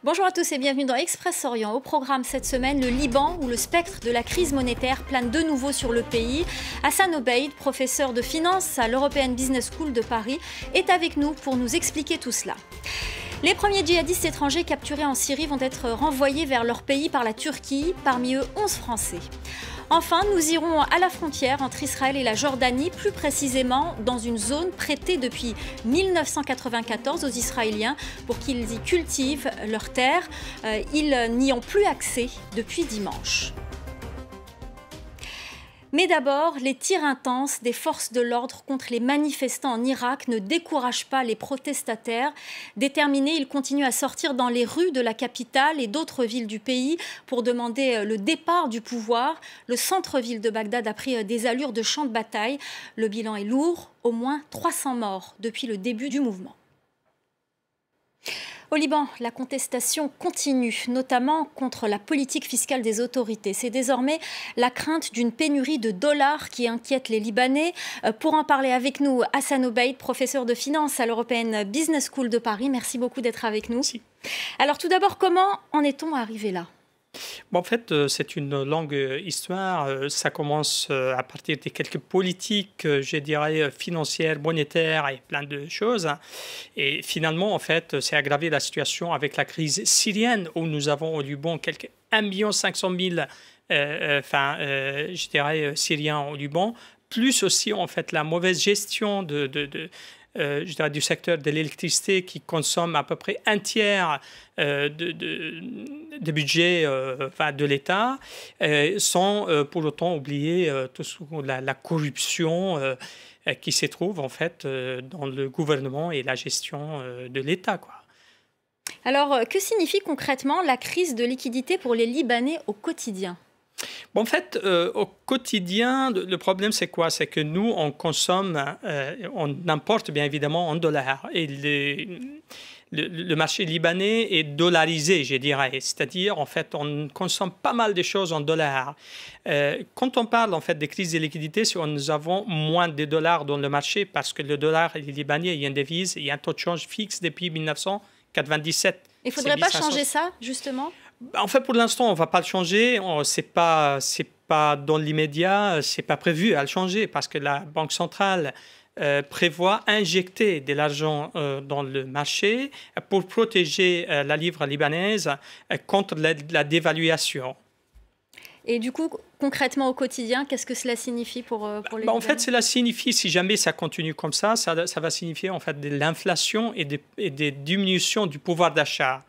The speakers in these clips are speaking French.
Bonjour à tous et bienvenue dans Express Orient. Au programme cette semaine, le Liban où le spectre de la crise monétaire plane de nouveau sur le pays. Hassan Obeid, professeur de finance à l'European Business School de Paris, est avec nous pour nous expliquer tout cela. Les premiers djihadistes étrangers capturés en Syrie vont être renvoyés vers leur pays par la Turquie, parmi eux 11 Français. Enfin, nous irons à la frontière entre Israël et la Jordanie, plus précisément dans une zone prêtée depuis 1994 aux Israéliens pour qu'ils y cultivent leurs terres. Ils n'y ont plus accès depuis dimanche. Mais d'abord, les tirs intenses des forces de l'ordre contre les manifestants en Irak ne découragent pas les protestataires. Déterminés, ils continuent à sortir dans les rues de la capitale et d'autres villes du pays pour demander le départ du pouvoir. Le centre-ville de Bagdad a pris des allures de champ de bataille. Le bilan est lourd, au moins 300 morts depuis le début du mouvement. Au Liban, la contestation continue, notamment contre la politique fiscale des autorités. C'est désormais la crainte d'une pénurie de dollars qui inquiète les Libanais. Pour en parler avec nous, Hassan Obeid, professeur de finance à l'European Business School de Paris. Merci beaucoup d'être avec nous. Merci. Alors tout d'abord, comment en est-on arrivé là ? Bon, en fait, c'est une longue histoire. Ça commence à partir de quelques politiques, je dirais, financières, monétaires et plein de choses. Et finalement, en fait, c'est aggravé la situation avec la crise syrienne où nous avons au Liban quelques 1 500 000 je dirais, Syriens au Liban, plus aussi, en fait, la mauvaise gestion je dirais, du secteur de l'électricité qui consomme à peu près un tiers de budget de l'État, sans pour autant oublier la corruption qui se trouve en fait dans le gouvernement et la gestion de l'État, quoi. Alors, que signifie concrètement la crise de liquidité pour les Libanais au quotidien ? Bon, en fait, au quotidien, le problème, c'est quoi? C'est que nous, on consomme, on importe bien évidemment en dollars. Et le marché libanais est dollarisé, je dirais. C'est-à-dire, en fait, on consomme pas mal de choses en dollars. Quand on parle, en fait, des crises de liquidité, c'est que nous avons moins de dollars dans le marché parce que le dollar libanais, il y a une devise, il y a un taux de change fixe depuis 1997. Il ne faudrait pas changer ça, justement ? En fait, pour l'instant, on ne va pas le changer. Ce n'est pas dans l'immédiat, ce n'est pas prévu à le changer parce que la Banque centrale prévoit injecter de l'argent dans le marché pour protéger la livre libanaise contre la dévaluation. Et du coup, concrètement au quotidien, qu'est-ce que cela signifie pour les Libanais ? En fait, cela signifie, si jamais ça continue comme ça va signifier en fait de l'inflation et des diminutions du pouvoir d'achat.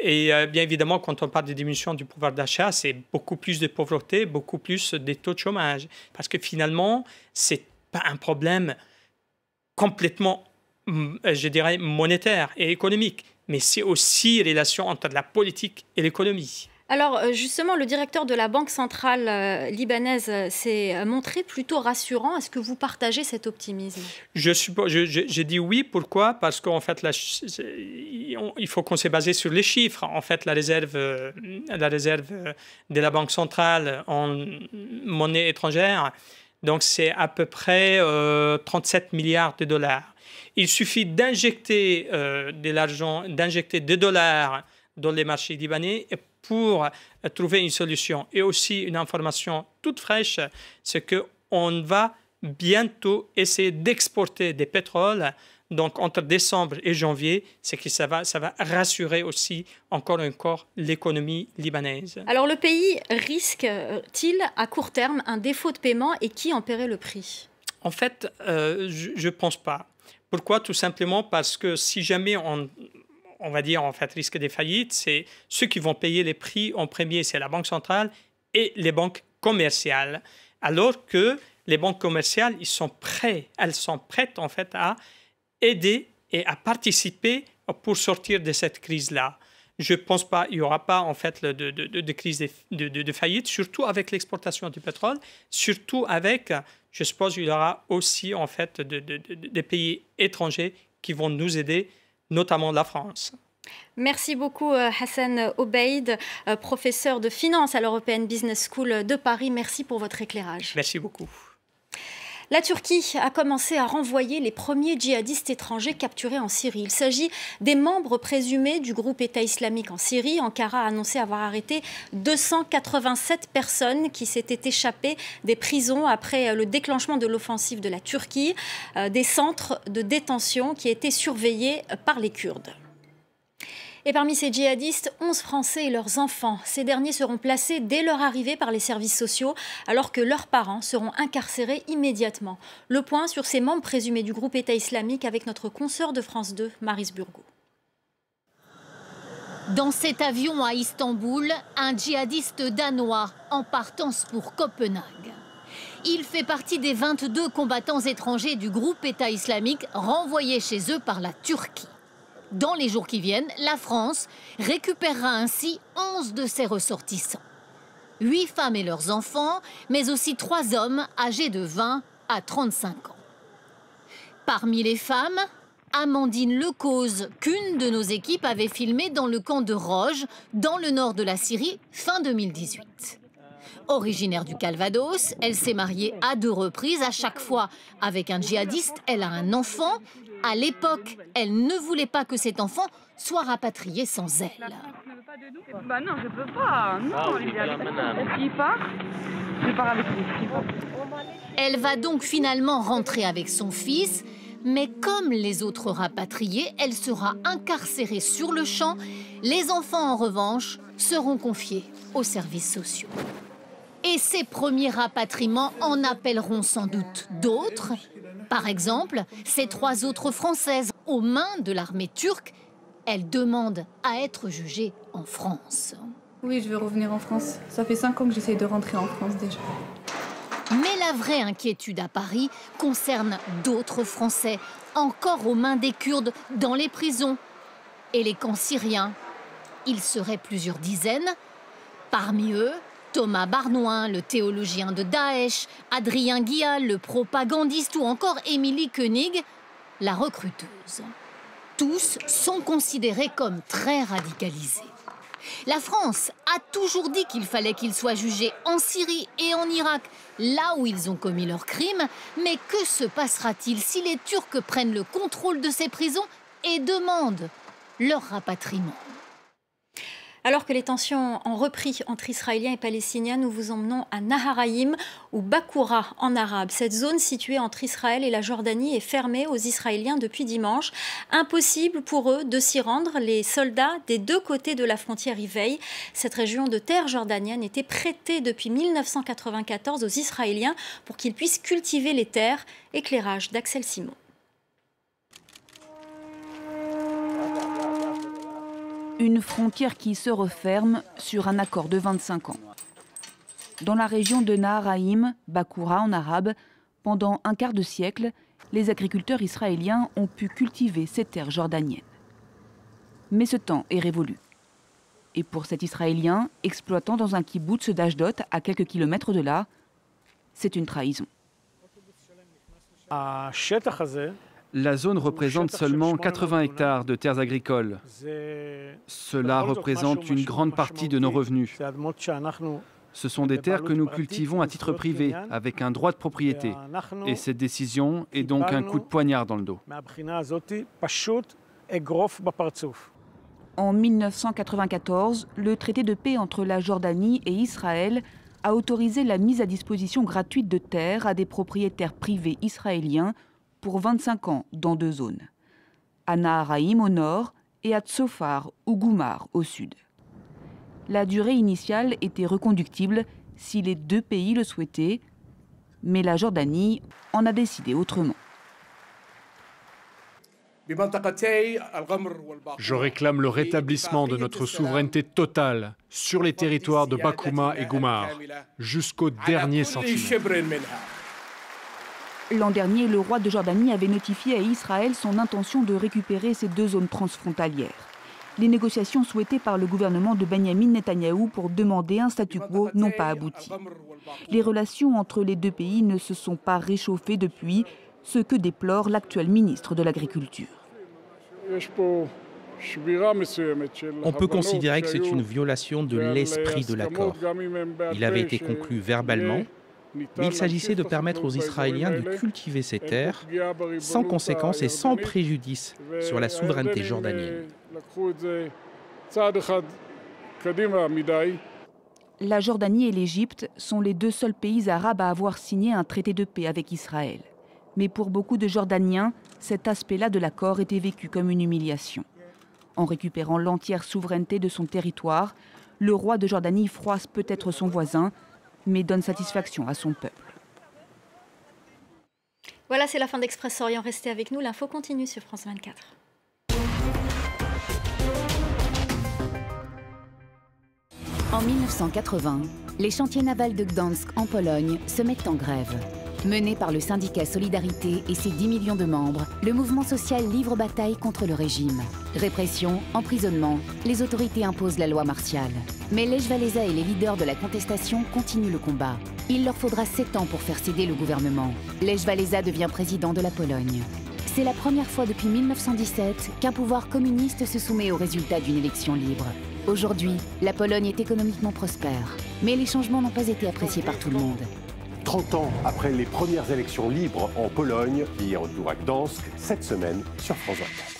Et bien évidemment, quand on parle de diminution du pouvoir d'achat, c'est beaucoup plus de pauvreté, beaucoup plus de taux de chômage. Parce que finalement, ce n'est pas un problème complètement, je dirais, monétaire et économique, mais c'est aussi une relation entre la politique et l'économie. Alors justement, le directeur de la Banque centrale libanaise s'est montré plutôt rassurant. Est-ce que vous partagez cet optimisme ? Je dis oui. Pourquoi ? Parce qu'en fait, il faut qu'on s'est basé sur les chiffres. En fait, la réserve de la Banque centrale en monnaie étrangère, donc c'est à peu près 37 milliards de dollars. Il suffit d'injecter de l'argent, d'injecter des dollars dans les marchés libanais pour trouver une solution. Et aussi une information toute fraîche, c'est qu'on va bientôt essayer d'exporter des pétroles. Donc entre décembre et janvier, c'est que ça va rassurer aussi encore l'économie libanaise. Alors le pays risque-t-il à court terme un défaut de paiement et qui en paierait le prix ? En fait, je ne pense pas. Pourquoi ? Tout simplement parce que si jamais on va dire, en fait, risque de faillite, c'est ceux qui vont payer les prix en premier, c'est la Banque centrale et les banques commerciales. Alors que les banques commerciales, elles sont prêtes, en fait, à aider et à participer pour sortir de cette crise-là. Je ne pense pas, il n'y aura pas, en fait, de crise de faillite, surtout avec l'exportation du pétrole, surtout avec, je suppose, il y aura aussi, en fait, des pays étrangers qui vont nous aider, notamment la France. Merci beaucoup Hassan Obeid, professeur de finance à l'European Business School de Paris. Merci pour votre éclairage. Merci beaucoup. La Turquie a commencé à renvoyer les premiers djihadistes étrangers capturés en Syrie. Il s'agit des membres présumés du groupe État islamique en Syrie. Ankara a annoncé avoir arrêté 287 personnes qui s'étaient échappées des prisons après le déclenchement de l'offensive de la Turquie, des centres de détention qui étaient surveillés par les Kurdes. Et parmi ces djihadistes, 11 Français et leurs enfants. Ces derniers seront placés dès leur arrivée par les services sociaux, alors que leurs parents seront incarcérés immédiatement. Le point sur ces membres présumés du groupe État islamique avec notre consoeur de France 2, Maryse Burgot. Dans cet avion à Istanbul, un djihadiste danois en partance pour Copenhague. Il fait partie des 22 combattants étrangers du groupe État islamique renvoyés chez eux par la Turquie. Dans les jours qui viennent, la France récupérera ainsi 11 de ses ressortissants. 8 femmes et leurs enfants, mais aussi 3 hommes âgés de 20 à 35 ans. Parmi les femmes, Amandine Lecause, qu'une de nos équipes avait filmée dans le camp de Roj, dans le nord de la Syrie, fin 2018. Originaire du Calvados, elle s'est mariée à 2 reprises, à chaque fois avec un djihadiste. Elle a un enfant. À l'époque, elle ne voulait pas que cet enfant soit rapatrié sans elle. Bah non, je peux pas. Non, s'il part, je pars avec lui. Elle va donc finalement rentrer avec son fils, mais comme les autres rapatriés, elle sera incarcérée sur le champ. Les enfants, en revanche, seront confiés aux services sociaux. Et ces premiers rapatriements en appelleront sans doute d'autres. Par exemple, ces 3 autres Françaises aux mains de l'armée turque, elles demandent à être jugées en France. Oui, je veux revenir en France. Ça fait 5 ans que j'essaye de rentrer en France déjà. Mais la vraie inquiétude à Paris concerne d'autres Français, encore aux mains des Kurdes, dans les prisons et les camps syriens. Ils seraient plusieurs dizaines. Parmi eux, Thomas Barnoin, le théologien de Daesh, Adrien Guial, le propagandiste, ou encore Émilie Koenig, la recruteuse. Tous sont considérés comme très radicalisés. La France a toujours dit qu'il fallait qu'ils soient jugés en Syrie et en Irak, là où ils ont commis leurs crimes. Mais que se passera-t-il si les Turcs prennent le contrôle de ces prisons et demandent leur rapatriement ? Alors que les tensions ont repris entre Israéliens et Palestiniens, nous vous emmenons à Naharaïm ou Bakoura en arabe. Cette zone située entre Israël et la Jordanie est fermée aux Israéliens depuis dimanche. Impossible pour eux de s'y rendre. Les soldats des 2 côtés de la frontière y veillent. Cette région de terre jordanienne était prêtée depuis 1994 aux Israéliens pour qu'ils puissent cultiver les terres. Éclairage d'Axel Simon. Une frontière qui se referme sur un accord de 25 ans. Dans la région de Naharaïm, Bakoura en arabe, pendant un quart de siècle, les agriculteurs israéliens ont pu cultiver ces terres jordaniennes. Mais ce temps est révolu. Et pour cet Israélien, exploitant dans un kibboutz d'Ashdod, à quelques kilomètres de là, c'est une trahison. La zone représente seulement 80 hectares de terres agricoles. Cela représente une grande partie de nos revenus. Ce sont des terres que nous cultivons à titre privé, avec un droit de propriété. Et cette décision est donc un coup de poignard dans le dos. En 1994, le traité de paix entre la Jordanie et Israël a autorisé la mise à disposition gratuite de terres à des propriétaires privés israéliens pour 25 ans dans 2 zones, à Naharaïm au nord et à Tzofar ou Goumar au sud. La durée initiale était reconductible si les 2 pays le souhaitaient, mais la Jordanie en a décidé autrement. Je réclame le rétablissement de notre souveraineté totale sur les territoires de Bakouma et Goumar, jusqu'au dernier centimètre. L'an dernier, le roi de Jordanie avait notifié à Israël son intention de récupérer ces 2 zones transfrontalières. Les négociations souhaitées par le gouvernement de Benyamin Netanyahou pour demander un statu quo n'ont pas abouti. Les relations entre les 2 pays ne se sont pas réchauffées depuis, ce que déplore l'actuel ministre de l'Agriculture. On peut considérer que c'est une violation de l'esprit de l'accord. Il avait été conclu verbalement, Mais il s'agissait de permettre aux Israéliens de cultiver ces terres sans conséquences et sans préjudice sur la souveraineté jordanienne. La Jordanie et l'Égypte sont les deux seuls pays arabes à avoir signé un traité de paix avec Israël. Mais pour beaucoup de Jordaniens, cet aspect-là de l'accord était vécu comme une humiliation. En récupérant l'entière souveraineté de son territoire, le roi de Jordanie froisse peut-être son voisin, mais donne satisfaction à son peuple. Voilà, c'est la fin d'Express Orient. Restez avec nous, l'info continue sur France 24. En 1980, les chantiers navals de Gdansk en Pologne se mettent en grève. Mené par le syndicat Solidarité et ses 10 millions de membres, le mouvement social livre bataille contre le régime. Répression, emprisonnement, les autorités imposent la loi martiale. Mais Lech Walesa et les leaders de la contestation continuent le combat. Il leur faudra 7 ans pour faire céder le gouvernement. Lech Walesa devient président de la Pologne. C'est la première fois depuis 1917 qu'un pouvoir communiste se soumet aux résultats d'une élection libre. Aujourd'hui, la Pologne est économiquement prospère. Mais les changements n'ont pas été appréciés par tout le monde. 30 ans après les premières élections libres en Pologne, qui est retour à Gdansk cette semaine sur France 24.